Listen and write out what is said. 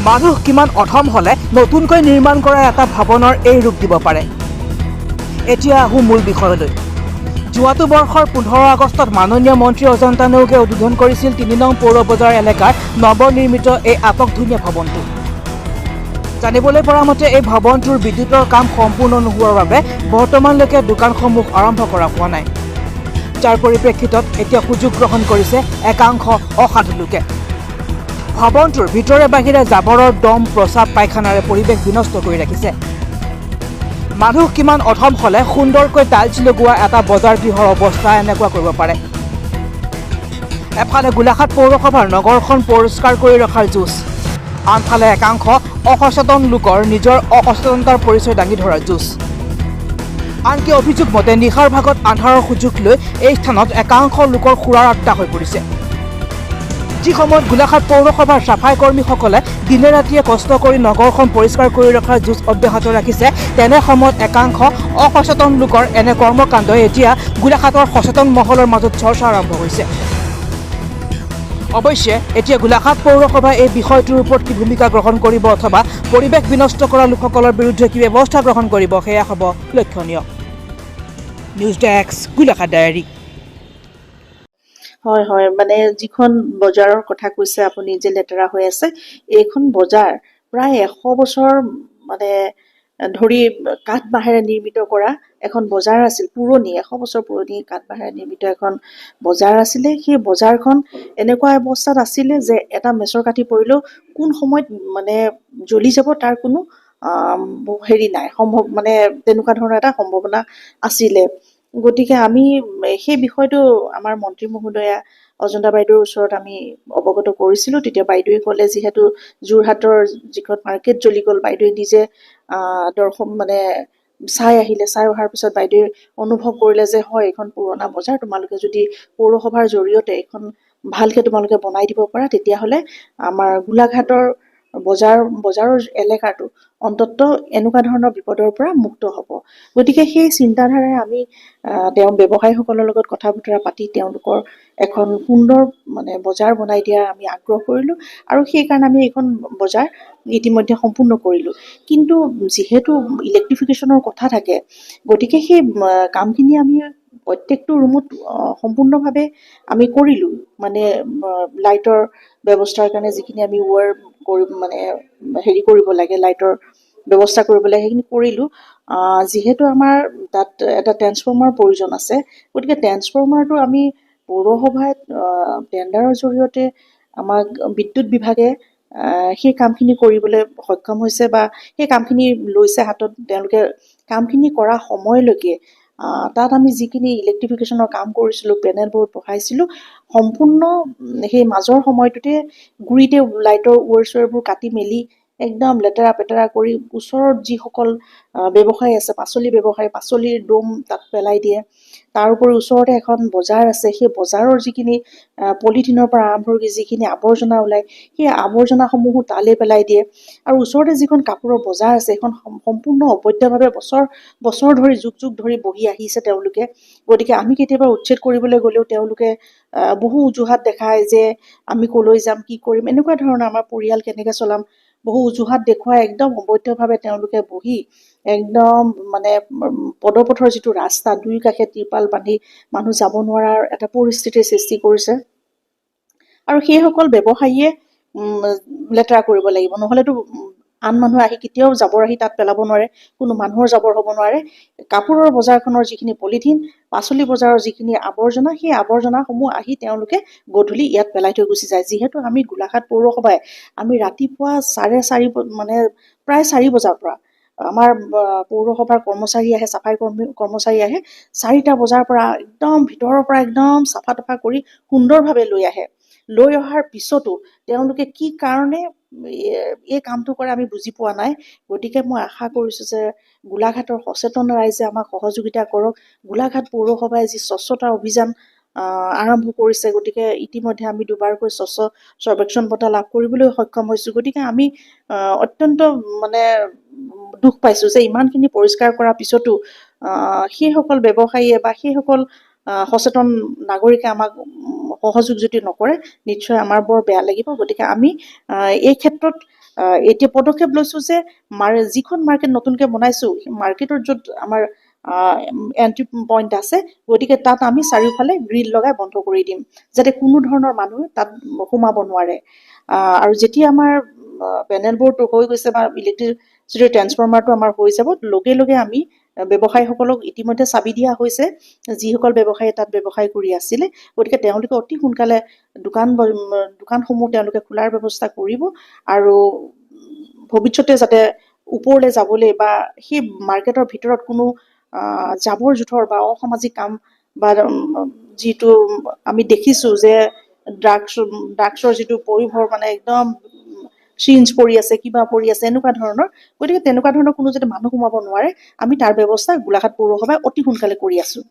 মানুহ কিমান অধম হ'লে নতুনকৈ নিৰ্মাণ কৰা এটা ভৱনৰ এই ৰূপ দিব পাৰে। এতিয়া আহোঁ মূল বিষয়লৈ। যোৱাটো বৰ্ষৰ 15 আগষ্টত মাননীয় মন্ত্ৰী অজন্তা নেওগে উদ্বোধন কৰিছিল 3 নং পৌৰ বজাৰ এলেকাৰ নৱনিৰ্মিত এই আটকধুনীয়া ভৱনটো। জানিবলৈ পৰা মতে এই ভৱনটোৰ বিদ্যুতৰ কাম সম্পূৰ্ণ নোহোৱাৰ বাবে বৰ্তমানলৈকে দোকানসমূহ আৰম্ভ কৰা হোৱা নাই, যাৰ পৰিপ্ৰেক্ষিতত এতিয়া সুযোগ গ্ৰহণ কৰিছে একাংশ অসাধু লোকে। ভৱনটোৰ ভিতৰে বাহিৰে জাবৰৰ দম প্ৰস্ৰাৱ পায়খানাৰে পৰিৱেশ বিনষ্ট কৰি ৰাখিছে। মানুহ কিমান অধম হ'লে সুন্দৰকৈ টাইলছ লগোৱা এটা বজাৰ গৃহৰ অৱস্থা এনেকুৱা কৰিব পাৰে। এফালে গোলাঘাট পৌৰসভাৰ নগৰখন পৰিষ্কাৰ কৰি ৰখাৰ যুঁজ, আনফালে একাংশ অসচেতন লোকৰ নিজৰ অসচেতনতাৰ পৰিচয় দাঙি ধৰাৰ যুঁজ। আনকি অভিযোগ মতে নিশাৰ ভাগত আন্ধাৰৰ সুযোগ লৈ এই স্থানত একাংশ লোকৰ সুৰাৰ আড্ডা হৈ পৰিছে। যি সময়ত গোলাঘাট পৌৰসভাৰ চাফাই কৰ্মীসকলে দিনে ৰাতিয়ে কষ্ট কৰি নগৰখন পৰিষ্কাৰ কৰি ৰখাৰ যুঁজ অব্যাহত ৰাখিছে, তেনে সময়ত একাংশ অসচেতন লোকৰ এনে কৰ্মকাণ্ডই এতিয়া গোলাঘাটৰ সচেতন মহলৰ মাজত চৰ্চা আৰম্ভ হৈছে। অৱশ্যে এতিয়া গোলাঘাট পৌৰসভাই এই বিষয়টোৰ ওপৰত কি ভূমিকা গ্ৰহণ কৰিব অথবা পৰিৱেশ বিনষ্ট কৰা লোকসকলৰ বিৰুদ্ধে কি ব্যৱস্থা গ্ৰহণ কৰিব, সেয়া হ'ব লক্ষণীয়। News desk, Golaghat diary. হয় হয়, মানে যিখন বজাৰৰ কথা কৈছে আপুনি যে লেতেৰা হৈ আছে, এইখন বজাৰ প্ৰায় 100 বছৰ মানে ধৰি কাঠ বাঁহেৰে নিৰ্মিত কৰা এখন বজাৰ আছিল। পুৰণি 100 বছৰ পুৰণি কাঠ বাঁহেৰে নিৰ্মিত এখন বজাৰ আছিলে। সেই বজাৰখন এনেকুৱা অৱস্থাত আছিলে যে এটা মেচৰ কাঠি পৰিলেও কোন সময়ত মানে জ্বলি যাব তাৰ কোনো হেৰি নাই, সম্ভৱ মানে তেনেকুৱা ধৰণৰ এটা সম্ভাৱনা আছিলে। গতিকে আমি সেই বিষয়টো আমাৰ মন্ত্ৰী মহোদয়া অজন্তা বাইদেউৰ ওচৰত আমি অৱগত কৰিছিলোঁ। তেতিয়া বাইদেৱে ক'লে যিহেতু যোৰহাটৰ যিখন মাৰ্কেট জ্বলি গ'ল, বাইদেৱে নিজে দৰ্শন মানে চাই আহিলে। চাই অহাৰ পিছত বাইদেৱে অনুভৱ কৰিলে যে হয়, এইখন পুৰণা বজাৰ, তোমালোকে যদি পৌৰসভাৰ জৰিয়তে এইখন ভালকে তোমালোকে বনাই দিব পাৰা, তেতিয়াহ'লে আমাৰ গোলাঘাটৰ বজাৰৰ এলেকাটো অন্তত এনেকুৱা ধৰণৰ বিপদৰ পৰা মুক্ত হ'ব। গতিকে সেই চিন্তাধাৰাৰে আমি তেওঁ ব্যৱসায়ীসকলৰ লগত কথা বতৰা পাতি তেওঁলোকৰ এখন সুন্দৰ মানে বজাৰ বনাই দিয়া আমি আগ্ৰহ কৰিলোঁ, আৰু সেইকাৰণে আমি এইখন বজাৰ ইতিমধ্যে সম্পূৰ্ণ কৰিলোঁ। কিন্তু যিহেতু ইলেক্ট্ৰিফিকেশ্যনৰ কথা থাকে, গতিকে সেই কামখিনি আমি প্ৰত্যেকটো ৰুমত সম্পূৰ্ণভাৱে আমি কৰিলোঁ। মানে লাইটৰ ব্যৱস্থাৰ কাৰণে যিখিনি আমি মানে হেৰি কৰিব লাগে, লাইটৰ ব্যৱস্থা কৰিব লাগে, সেইখিনি কৰিলোঁ। যিহেতু আমাৰ তাত এটা ট্ৰেন্সফৰ্মাৰ প্ৰয়োজন আছে, গতিকে ট্ৰেন্সফৰ্মাৰটো আমি পৌৰসভাত টেণ্ডাৰৰ জৰিয়তে আমাক বিদ্যুৎ বিভাগে সেই কামখিনি কৰিবলৈ সক্ষম হৈছে বা সেই কামখিনি লৈছে হাতত। তেওঁলোকে কামখিনি কৰা সময়লৈকে তাত আমি যিখিনি ইলেক্ট্ৰিফিকেশ্যনৰ কাম কৰিছিলোঁ, পেনেল বৰ্ড বহাইছিলোঁ, সম্পূৰ্ণ সেই মাজৰ সময়টোতে গুৰিতে লাইটৰ ৱায়াৰবোৰ কাটি মেলি একদম লেতেৰা পেতেৰা কৰি ওচৰত যিসকল ব্যৱসায়ী আছে, পাচলি ব্যৱসায়ী, পাচলিৰ দম তাত পেলাই দিয়ে। তাৰোপৰি ওচৰতে এখন বজাৰ আছে, সেই বজাৰৰ যিখিনি পলিথিনৰ পৰা আৰম্ভ কৰি যিখিনি আৱৰ্জনা ওলায়, সেই আৱৰ্জনাসমূহো তালৈ পেলাই দিয়ে। আৰু ওচৰতে যিখন কাপোৰৰ বজাৰ আছে, সেইখন সম্পূৰ্ণ অবৈধভাৱে বছৰ ধৰি যুগ ধৰি বহি আহিছে তেওঁলোকে। গতিকে আমি কেতিয়াবা উচ্ছেদ কৰিবলৈ গ'লেও তেওঁলোকে বহু অজুহাত দেখায় যে আমি কলৈ যাম, কি কৰিম, এনেকুৱা ধৰণৰ আমাৰ পৰিয়াল কেনেকৈ চলাম, বহু অজুহাত দেখুৱাই একদম অবৈধভাৱে তেওঁলোকে বহি একদম মানে পদপথৰ যিটো ৰাস্তা, দুই কাষে ত্ৰিপাল বান্ধি মানুহ যাব নোৱাৰাৰ এটা পৰিস্থিতিৰ সৃষ্টি কৰিছে। আৰু সেইসকল ব্যৱসায়ীয়ে লেতেৰা কৰিব লাগিব, নহ'লেতো আন মানুহ আহি কেতিয়াও জাবৰ আহি তাত পেলাব নোৱাৰে, কোনো মানুহৰ জাবৰ হ'ব নোৱাৰে। কাপোৰৰ বজাৰখনৰ যিখিনি পলিথিন, পাচলি বজাৰৰ যিখিনি আৱৰ্জনা, সেই আৱৰ্জনাসমূহ আহি তেওঁলোকে গধূলি ইয়াত পেলাই থৈ গুচি যায়। যিহেতু আমি গোলাঘাট পৌৰসভাই আমি ৰাতিপুৱা 4:30 মানে প্ৰায় 4 বজাৰ পৰা আমাৰ পৌৰসভাৰ কৰ্মচাৰী আহে, চাফাই কৰ্মচাৰী আহে, 4টা বজাৰ পৰা একদম ভিতৰৰ পৰা একদম চাফা তফা কৰি সুন্দৰভাৱে লৈ অহাৰ পিছতো তেওঁলোকে কি কাৰণে এই কামটো কৰে আমি বুজি পোৱা নাই। গতিকে মই আশা কৰিছোঁ যে গোলাঘাটৰ সচেতন ৰাইজে আমাক সহযোগিতা কৰক। গোলাঘাট পৌৰসভাই যি স্বচ্ছতা অভিযান আৰম্ভ কৰিছে, গতিকে ইতিমধ্যে আমি 2বাৰকৈ স্বচ্ছ সৰ্বেক্ষণ বঁটা লাভ কৰিবলৈ সক্ষম হৈছোঁ। গতিকে আমি অত্যন্ত মানে দুখ পাইছোঁ যে ইমানখিনি পৰিষ্কাৰ কৰাৰ পিছতো সেইসকল ব্যৱসায়ীয়ে বা সেইসকল সচেতন নাগৰিকে আমাক সহযোগ যদি নকৰে, নিশ্চয় আমাৰ বৰ বেয়া লাগিব। গতিকে আমি এই ক্ষেত্ৰত এতিয়া পদক্ষেপ লৈছোঁ যে যিখন মাৰ্কেট নতুনকৈ বনাইছোঁ সেই মাৰ্কেটৰ য'ত আমাৰ এণ্ট্ৰি পইণ্ট আছে, গতিকে তাত আমি চাৰিওফালে গ্ৰিল লগাই বন্ধ কৰি দিম যাতে কোনো ধৰণৰ মানুহ তাত সোমাব নোৱাৰে। আৰু যেতিয়া আমাৰ পেনেলবোৰ হৈ গৈছে বা ইলেক্ট্ৰিচিটি ট্ৰেন্সফৰ্মাৰটো আমাৰ হৈ যাব, লগে লগে আমি ব্যৱসায়ীসকলক ইতিমধ্যে চাবি দিয়া হৈছে, যিসকল ব্যৱসায়ীয়ে তাত ব্যৱসায় কৰি আছিলে, গতিকে তেওঁলোকে অতি সোনকালে দোকানসমূহ তেওঁলোকে খোলাৰ ব্যৱস্থা কৰিব আৰু ভৱিষ্যতে যাতে ওপৰলৈ যাবলৈ বা সেই মাৰ্কেটৰ ভিতৰত কোনো জাবৰ জোথৰ বা অসামাজিক কাম বা যিটো আমি দেখিছোঁ যে ড্ৰাগছৰ যিটো পৰিভৰ মানে একদম চিঞ্জ পৰি আছে, কিবা পৰি আছে, এনেকুৱা ধৰণৰ, গতিকে তেনেকুৱা ধৰণৰ কোনো যাতে মানুহ সোমাব নোৱাৰে, আমি তাৰ ব্যৱস্থা গোলাঘাট পৌৰসভাই অতি সোনকালে কৰি আছোঁ।